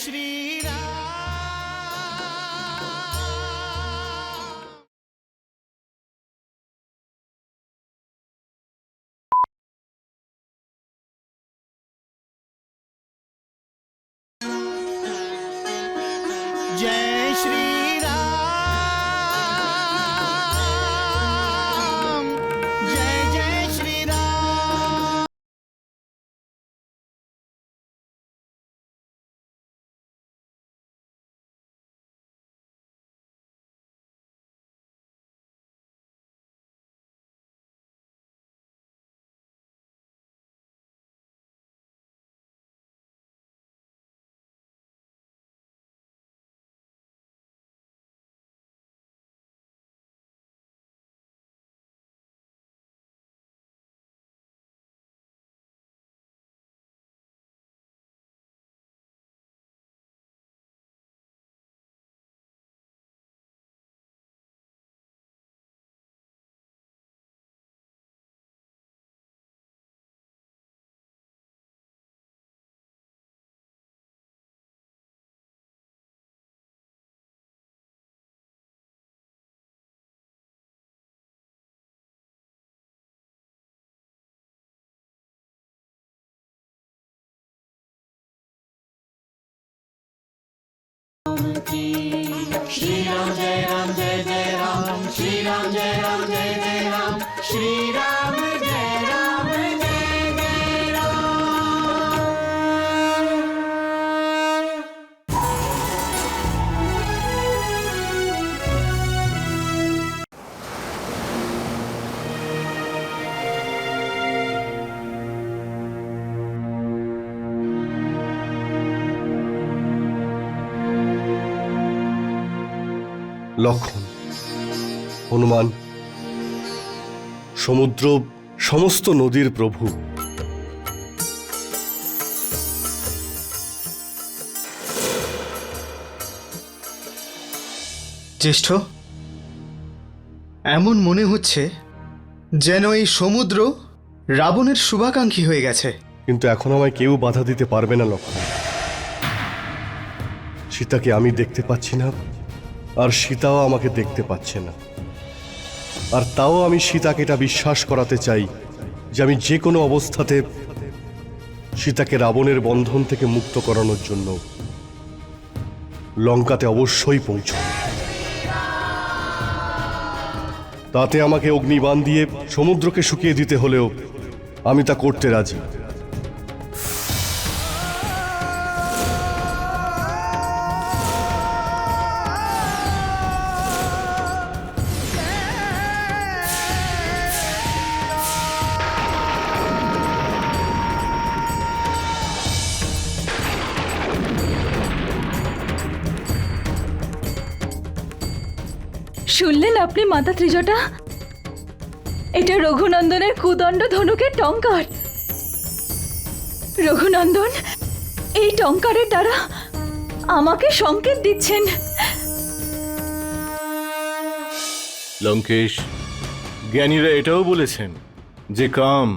শ্রী রাম। जय श्री राम, जय जय श्री राम। श्री राम जय राम जय जय राम, श्री राम जय राम जय जय राम, श्री राम जय राम जय जय লক্ষণ, হনুমান, সমুদ্র, সমস্ত নদীর প্রভু, জ্যেষ্ঠ, এমন মনে হচ্ছে যেন এই সমুদ্র রাবণের শুভাকাঙ্ক্ষী হয়ে গেছে। কিন্তু এখন আমায় কেউ বাধা দিতে পারবে না লক্ষণ। সীতাকে আমি দেখতে পাচ্ছি না, আর সীতাও আমাকে দেখতে পাচ্ছে না। আর তাও আমি সীতাকে এটা বিশ্বাস করাতে চাই যে আমি যে কোনো অবস্থাতে সীতাকে রাবণের বন্ধন থেকে মুক্ত করানোর জন্য লঙ্কাতে অবশ্যই পৌঁছব। তাতে আমাকে অগ্নিবাণ দিয়ে সমুদ্রকে শুকিয়ে দিতে হলেও আমি তা করতে রাজি। শুনলেন আপনি মাতা ত্রিজটা? এটা রঘুনন্দনের কুদণ্ড ধনুকের টঙ্কার। রঘুনন্দন এই টঙ্কারের দ্বারা আমাকে সংকেত দিচ্ছেন। লঙ্কেশ, জ্ঞানীরা এটাও বলেছেন যে কাম,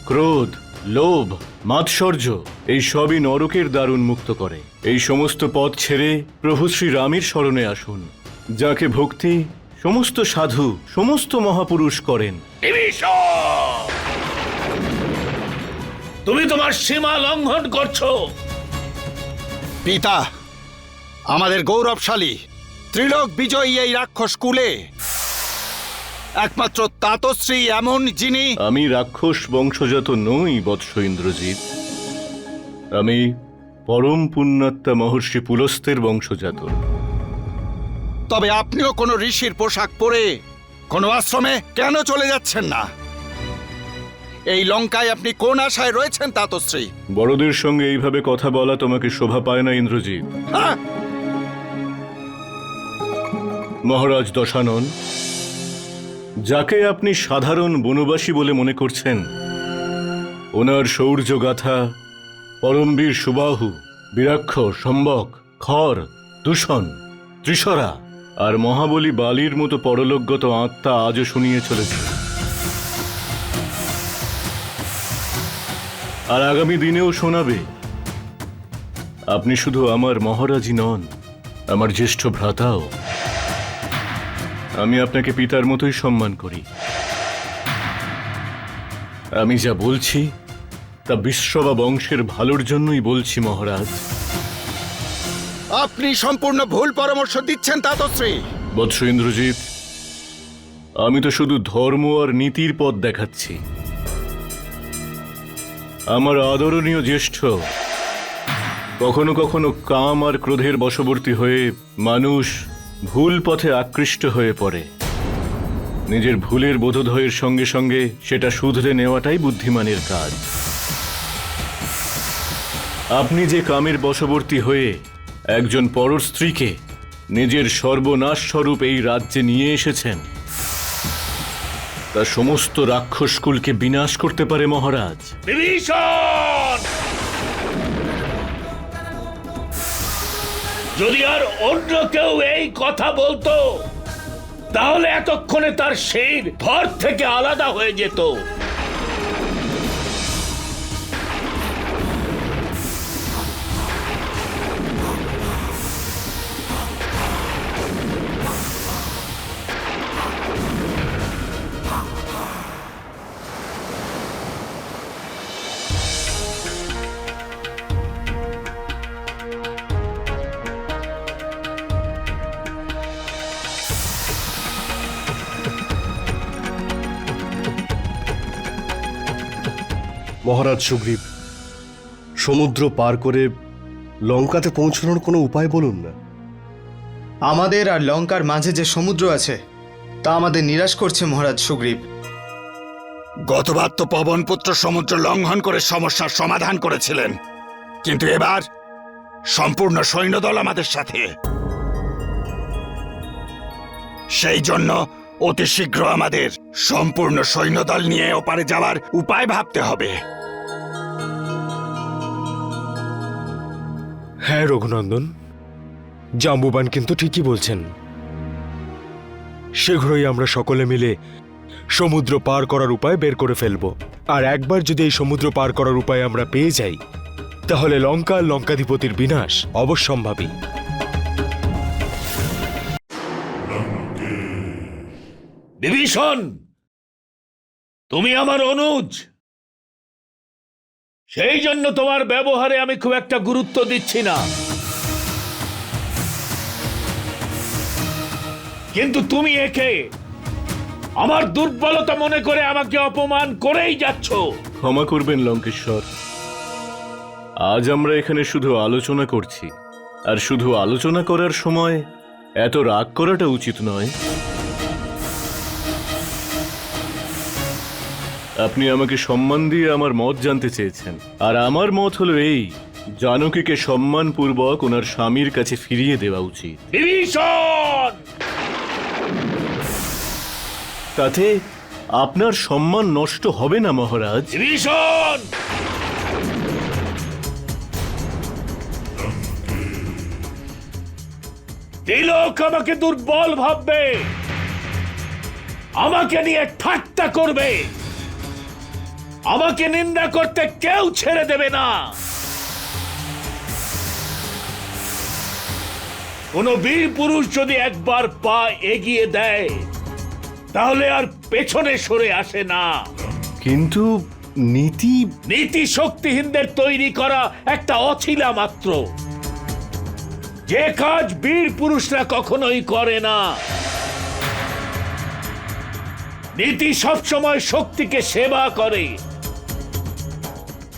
ক্রোধ, লোভ, মাৎসর্য এই সবই নরকের দ্বার উন্মুক্ত করে। এই সমস্ত পথ ছেড়ে প্রভু শ্রীরামের শরণে আসুন, যাকে ভক্তি সমস্ত সাধু, সমস্ত মহাপুরুষ করেন। তুমি তোমার সীমা লঙ্ঘন করছো। পিতা, আমাদের গৌরবশালী ত্রিলোক বিজয়ী এই রাক্ষস কুলে একমাত্র তাতশ্রী এমন যিনি। আমি রাক্ষস বংশজাত নই বৎস ইন্দ্রজিৎ। আমি পরম পুণ্যাত্মা মহর্ষি পুলস্ত্যের বংশজাত। তবে আপনিও কোনো ঋষির পোশাক পরে কোনো আশ্রমে কেন চলে যাচ্ছেন না? এই লঙ্কায় আপনি কোন আশায় রয়েছেন তাতশ্রী? বড়দের সঙ্গে এইভাবে কথা বলা তোমাকে শোভা পায় না ইন্দ্রজিৎ। হ্যাঁ? মহারাজ দশানন, যাকে আপনি সাধারণ বনবাসী বলে মনে করছেন, ওনার শৌর্যগাথা, পরমবীর সুবাহু, বীরাক্ষ, সম্বক, খর, দূষণ, ত্রিশরা আর মহাবলী বালির মতো পরলোকগত আত্মা আজও শুনিয়ে চলেছে। আর আগামী দিনেও শোনাবে। আপনি শুধু আমার মহারাজই নন, আমার জ্যেষ্ঠ ভ্রাতাও। আমি আপনাকে পিতার মতোই সম্মান করি। আমি যা বলছি তা বিশ্ব বা বংশের ভালোর জন্যই বলছি মহারাজ। আপনি সম্পূর্ণ ভুল পরামর্শ দিচ্ছেন তাতশ্রী। বৎস ইন্দ্রজিৎ, আমি তো শুধু ধর্ম আর নীতির পথ দেখাচ্ছি। আমার আদরণীয় জ্যেষ্ঠ, কখনো কখনো কাম আর ক্রোধের বশবর্তী হয়ে মানুষ ভুল পথে আকৃষ্ট হয়ে পড়ে। নিজের ভুলের বোধোদয়ের সঙ্গে সঙ্গে সেটা শুধরে নেওয়াটাই বুদ্ধিমানের কাজ। আপনি যে কামের বশবর্তী হয়ে একজন পরর স্ত্রীকে নিজের সর্বনাশ স্বরূপ এই রাজ্যে নিয়ে এসেছেন, তা সমস্ত রাক্ষসকুলকে বিনাশ করতে পারে মহারাজ। বিভীষণ! যদি আর অন্য কেউ এই কথা বলতো তাহলে এতক্ষণে তার শির ধর থেকে আলাদা হয়ে যেত। মহারাজ সুগ্রীব, সমুদ্র পার করে লঙ্কাতে পৌঁছানোর কোনো উপায় বলুন না। আমাদের আর লঙ্কার মাঝে যে সমুদ্র আছে তা আমাদের নিরাশ করছে মহারাজ সুগ্রীব। গতবার তো পবনপুত্র সমুদ্র লঙ্ঘন করে সমস্যার সমাধান করেছিলেন, কিন্তু এবার সম্পূর্ণ সৈন্যদল আমাদের সাথে। সেই জন্য অতি শীঘ্র আমাদের সম্পূর্ণ সৈন্যদল নিয়ে ওপারে যাওয়ার উপায় ভাবতে হবে। হ্যাঁ রঘুনন্দন, জাম্বুবান কিন্তু ঠিকই বলছেন। শীঘ্রই আমরা সকলে মিলে সমুদ্র পার করার উপায় বের করে ফেলব। আর একবার যদি এই সমুদ্র পার করার উপায় আমরা পেয়ে যাই, তাহলে লঙ্কা আর লঙ্কাধিপতির বিনাশ অবশ্যম্ভাবী। বিভীষণ, তুমি আমার অনুজ, সেই জন্য তোমার ব্যবহারে আমি খুব একটা গুরুত্ব দিচ্ছি না। কিন্তু তুমি একে আমার দুর্বলতা মনে করে আমাকে অপমান করেই যাচ্ছ। ক্ষমা করবেন লঙ্কেশ্বর, আজ আমরা এখানে শুধু আলোচনা করছি, আর শুধু আলোচনা করার সময় এত রাগ করাটা উচিত নয়। আপনি আমাকে সম্মান দিয়ে আমার মত জানতে চেয়েছেন, আর আমার মত হলো এই, জানকীকে সম্মানপূর্বক ওনার স্বামীর কাছে ফিরিয়ে দেওয়া উচিত। বিভীষণ! তাতে আপনার সম্মান নষ্ট হবে না মহারাজ। বিভীষণ! তিলক আমাকে দুর্বল ভাববে, আমাকে নিয়ে ঠাট্টা করবে, আমাকে নিন্দা করতে কেউ ছেড়ে দেবে না। কোন বীর পুরুষ যদি একবার পা এগিয়ে দেয় তাহলে আর পেছনে সরে আসে না। কিন্তু নীতি নীতি শক্তিহীনদের তৈরি করা একটা অছিলা মাত্র, যে কাজ বীর পুরুষরা কখনোই করে না। নীতি সবসময় শক্তিকে সেবা করে।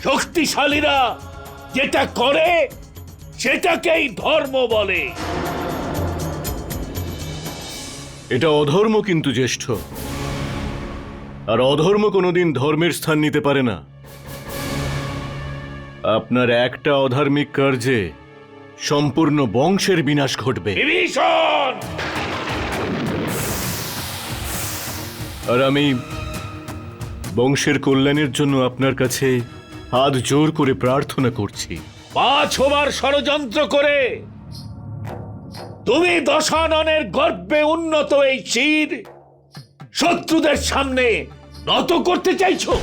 শক্তিশালীরা যেটা করে সেটাকেই ধর্ম বলে। এটা অধর্ম কিন্তু জ্যেষ্ঠ, আর অধর্ম কোনোদিন ধর্মের স্থান নিতে পারে না। আপনার একটা অধার্মিক কার্যে সম্পূর্ণ বংশের বিনাশ ঘটবে। বিভীষণ! আর আমি বংশের কল্যাণের জন্য আপনার কাছে হাত জোর করে প্রার্থনা করছি। 5 বার ষড়যন্ত্র করে তুমি দশাননের গর্ভে উন্নত এই শির শত্রুদের সামনে নত করতে চাইছো।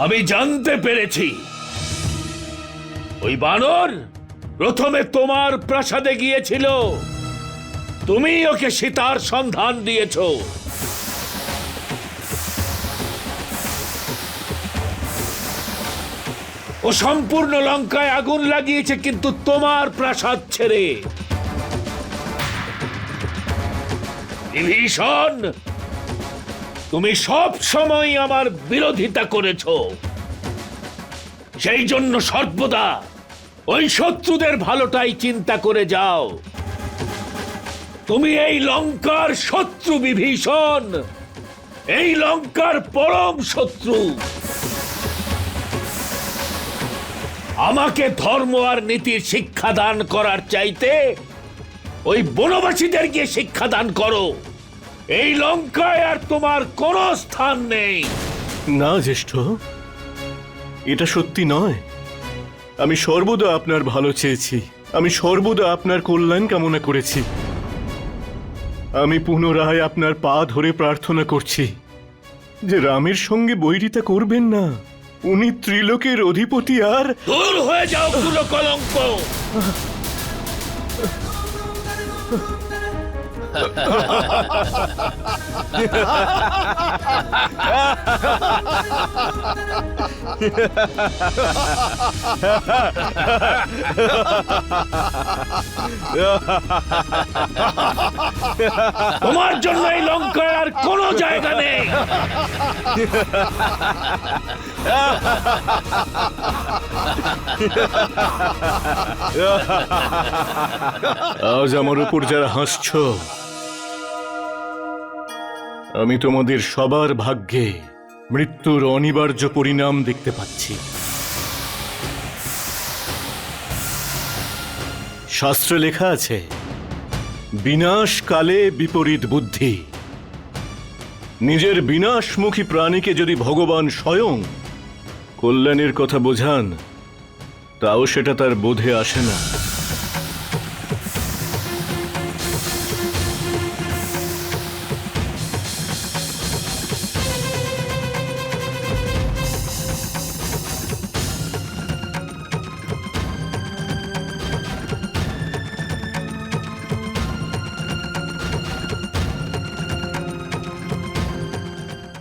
আমি জানতে পেরেছি ওই বানর প্রথমে তোমার প্রাসাদে গিয়েছিল, তুমি ওকে সীতার সন্ধান দিয়েছ। ও সম্পূর্ণ লঙ্কায় আগুন লাগিয়েছে, কিন্তু তোমার প্রাসাদ ছেড়ে। বিভীষণ, তুমি সব সময় আমার বিরোধিতা করেছ, সেই জন্য সর্বদা ওই শত্রুদের ভালোটাই চিন্তা করে যাও। তুমি এই লঙ্কার শত্রু বিভীষণ, এই লঙ্কার পরম শত্রু। আমাকে ধর্ম আর নীতির শিক্ষা দান করার চাইতে ওই বনবাসীদের গিয়ে শিক্ষা দান করো। এই লঙ্কায় আর তোমার কোনো স্থান নেই। না জ্যেষ্ঠ, এটা সত্যি নয়। আমি সর্বদা আপনার ভালো চেয়েছি, আমি সর্বদা আপনার কল্যাণ কামনা করেছি। আমি পুনরায় আপনার পা ধরে প্রার্থনা করছি যে রামের সঙ্গে বৈরিতা করবেন না। উনি ত্রিলোকের অধিপতি। আর দূর হয়ে যাও কুলো কলঙ্ক। তোমার জন্য এই লঙ্কায় আর কোনো জায়গা নেই। আজ আমার উপর যারা হাসছ, আমি তোমাদের সবার ভাগ্যে মৃত্যুর অনিবার্য পরিণাম দেখতে পাচ্ছি। শাস্ত্রে লেখা আছে, বিনাশকালে বিপরীত বুদ্ধি। নিজের বিনাশমুখী প্রাণীকে যদি ভগবান স্বয়ং কল্যাণের কথা বোঝান, তাও সেটা তার বোধে আসে না।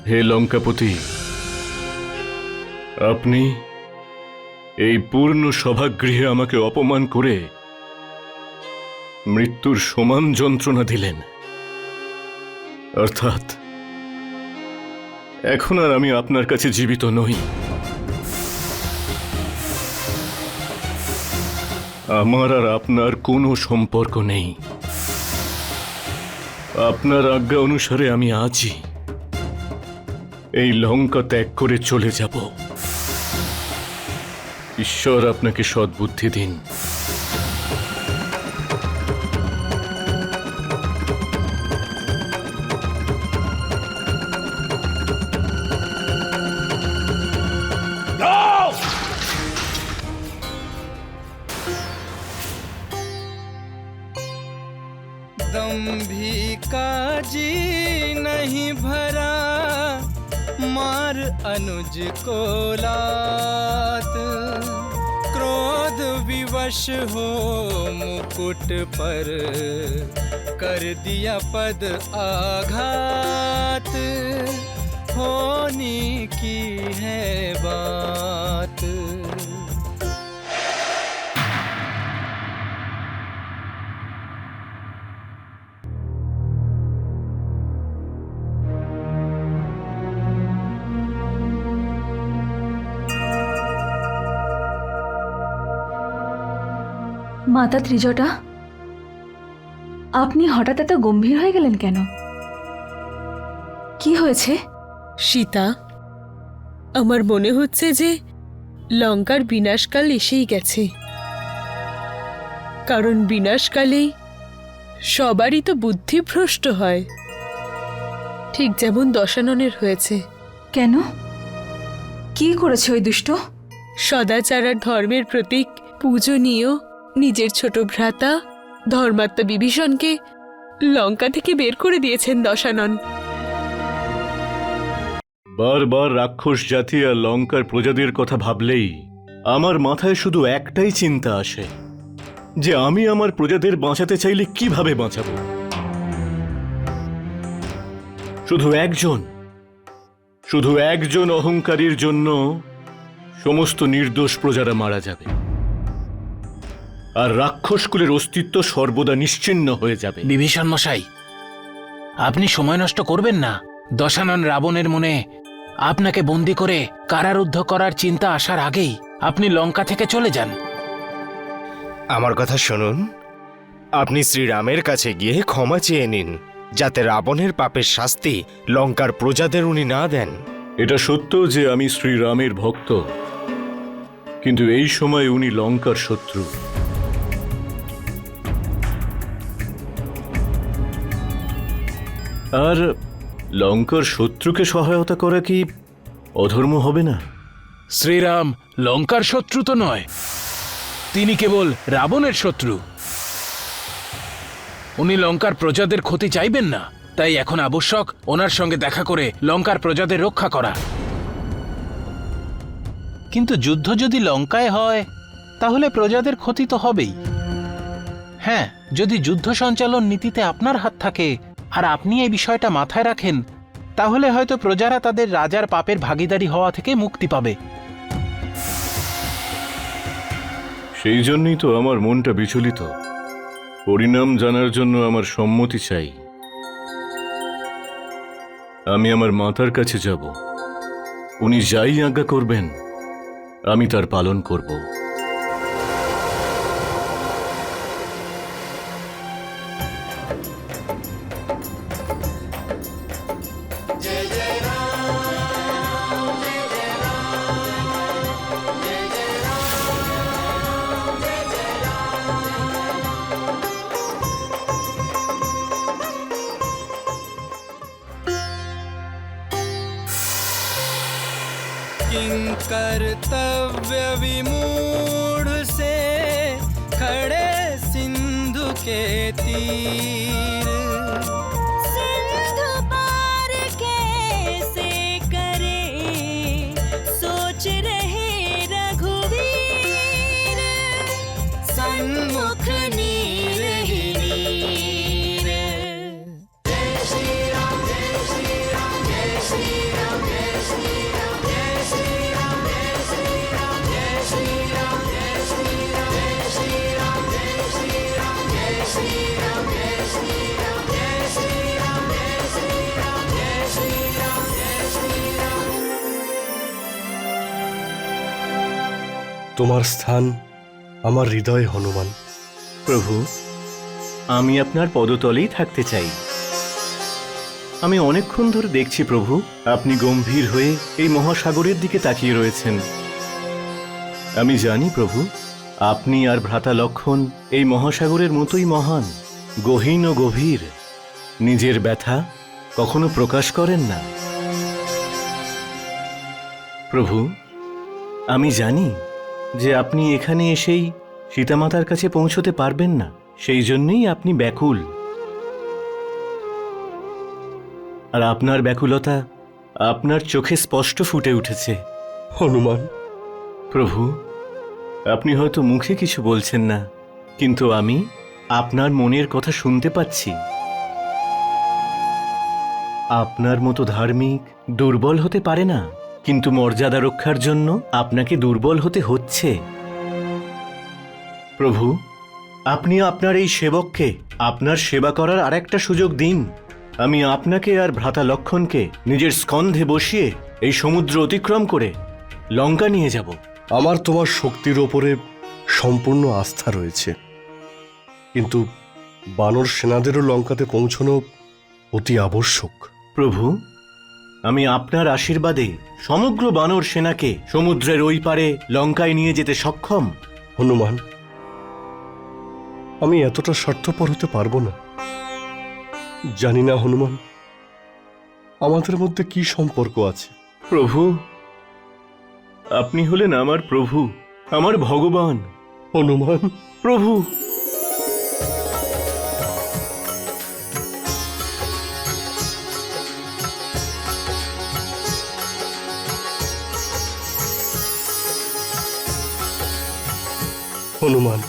হে লঙ্কাপতি, আপনি এই পূর্ণ সভাগৃহে আমাকে অপমান করে মৃত্যুর সমান যন্ত্রণা দিলেন। অর্থাৎ এখন আর আমি আপনার কাছে জীবিত নই। আমার আর আপনার কোনো সম্পর্ক নেই। আপনার আজ্ঞা অনুসারে আমি আজই এই লঙ্কা ত্যাগ করে চলে যাব। ঈশ্বর আপনাকে সদ্বুদ্ধি দিন। दम्भी का जी नहीं भरा, मार अनुज को लात। क्रोध विवश हो मुकुट पर, कर दिया पद आघात। होनी की है बात। মাতা ত্রিজটা, আপনি হঠাৎ এত গম্ভীর হয়ে গেলেন কেন? কি হয়েছে? সীতা, আমার মনে হচ্ছে যে লঙ্কার বিনাশকাল এসেই গেছে। কারণ বিনাশকালেই সবারই তো বুদ্ধিভ্রষ্ট হয়, ঠিক যেমন দশাননের হয়েছে। কেন? কি করেছে ওই দুষ্ট? সদাচার আর ধর্মের প্রতীক পূজনীয় নিজের ছোট ভ্রাতা ধর্মাত্মা বিভীষণকে লঙ্কা থেকে বের করে দিয়েছেন দশানন। বারবার রাক্ষস জাতি আর লঙ্কার প্রজাদের কথা ভাবলেই আমার মাথায় শুধু একটাই চিন্তা আসে, যে আমি আমার প্রজাদের বাঁচাতে চাইলে কিভাবে বাঁচাবো। শুধু একজন অহংকারীর জন্য সমস্ত নির্দোষ প্রজারা মারা যাবে, আর রাক্ষসকুলের অস্তিত্ব সর্বদা নিশ্চিহ্ন হয়ে যাবে। বিভীষণ মশাই, আপনি সময় নষ্ট করবেন না। দশানন রাবণের মনে আপনাকে বন্দি করে কারারুদ্ধ করার চিন্তা আসার আগেই আপনি লঙ্কা থেকে চলে যান। আমার কথা শুনুন, আপনি শ্রীরামের কাছে গিয়ে ক্ষমা চেয়ে নিন, যাতে রাবণের পাপের শাস্তি লঙ্কার প্রজাদের উনি না দেন। এটা সত্য যে আমি শ্রীরামের ভক্ত, কিন্তু এই সময় উনি লঙ্কার শত্রু। আর লঙ্কার শত্রুকে সহায়তা করা কি অধর্ম হবে না? শ্রীরাম লঙ্কার শত্রু তো নয়, তিনি কেবল রাবণের শত্রু। উনি লঙ্কার প্রজাদের ক্ষতি চাইবেন না, তাই এখন আবশ্যক ওনার সঙ্গে দেখা করে লঙ্কার প্রজাদের রক্ষা করা। কিন্তু যুদ্ধ যদি লঙ্কায় হয় তাহলে প্রজাদের ক্ষতি তো হবেই। হ্যাঁ, যদি যুদ্ধ সঞ্চালন নীতিতে আপনার হাত থাকে আর আপনি এই বিষয়টা মাথায় রাখেন, তাহলে হয়তো প্রজারা তাদের রাজার পাপের ভাগীদারি হওয়া থেকে মুক্তি পাবে। সেই জন্যই তো আমার মনটা বিচলিত। পরিণাম জানার জন্য আমার সম্মতি চাই। আমি আমার মাতার কাছে যাব, উনি যাই আজ্ঞা করবেন আমি তার পালন করব। किं कर्तव्य विमूढ़ से खड़े सिंधु के तीर, सिंधु पार कैसे करे सोच रहे रघुवीर, सन्मुख नीर ही नीर। जय श्री राम जय श्री राम जय श्री राम जय श्री राम जय श्री राम जय श्री राम जय श्री राम जय श्री राम जय श्री राम जय श्री राम जय श्री राम जय श्री राम जय श्री राम जय श्री राम जय श्री राम जय श्री राम। তোমার স্থান আমার হৃদয়ে হনুমান। প্রভু, আমি আপনার পদতলেই থাকতে চাই। আমি অনেকক্ষণ ধরে দেখছি প্রভু, আপনি গম্ভীর হয়ে এই মহাসাগরের দিকে তাকিয়ে রয়েছেন। আমি জানি প্রভু, আপনি আর ভ্রাতা লক্ষণ এই মহাসাগরের মতোই মহান, গহীন ও গভীর। নিজের ব্যথা কখনো প্রকাশ করেন না। প্রভু, আমি জানি যে আপনি এখানে এসেই সীতামাতার কাছে পৌঁছতে পারবেন না, সেই জন্যই আপনি ব্যাকুল। আর আপনার ব্যাকুলতা আপনার চোখে স্পষ্ট ফুটে উঠেছে। হনুমান, প্রভু, আপনি হয়তো মুখে কিছু বলছেন না, কিন্তু আমি আপনার মনের কথা শুনতে পাচ্ছি। আপনার মতো ধার্মিক দুর্বল হতে পারে না, কিন্তু মর্যাদা রক্ষার জন্য আপনাকে দুর্বল হতে হচ্ছে। প্রভু, আপনি আপনার এই সেবককে আপনার সেবা করার আরেকটা সুযোগ দিন। আমি আপনাকে আর ভ্রাতা লক্ষণকে নিজের স্কন্ধে বসিয়ে এই সমুদ্র অতিক্রম করে লঙ্কা নিয়ে যাব। আমার তোমার শক্তির ওপরে সম্পূর্ণ আস্থা রয়েছে, কিন্তু বানর সেনাদেরও লঙ্কাতে পৌঁছানো অতি আবশ্যক। প্রভু, আমি আপনার আশীর্বাদে সমগ্র বানর সেনাকে সমুদ্রের ওই পারে লঙ্কায় নিয়ে যেতে সক্ষম। হনুমান, আমি এতটা স্বার্থপর হতে পারবো না। জানি না হনুমান, আমাদের মধ্যে কি সম্পর্ক আছে। প্রভু, আপনি হলেন আমার প্রভু, আমার ভগবান। হনুমান, প্রভু, হনুমান,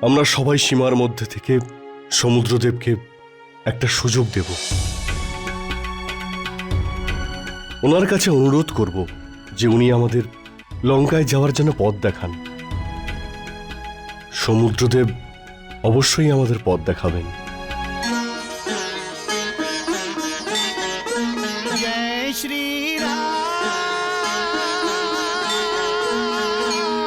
আমরা সবাই সীমার মধ্যে থেকে সমুদ্রদেবকে একটা সুযোগ দেব। ওনার কাছে অনুরোধ করব যে উনি আমাদের লঙ্কায় যাওয়ার জন্য পথ দেখান। সমুদ্রদেব অবশ্যই আমাদের পথ দেখাবেন। जय श्री राम।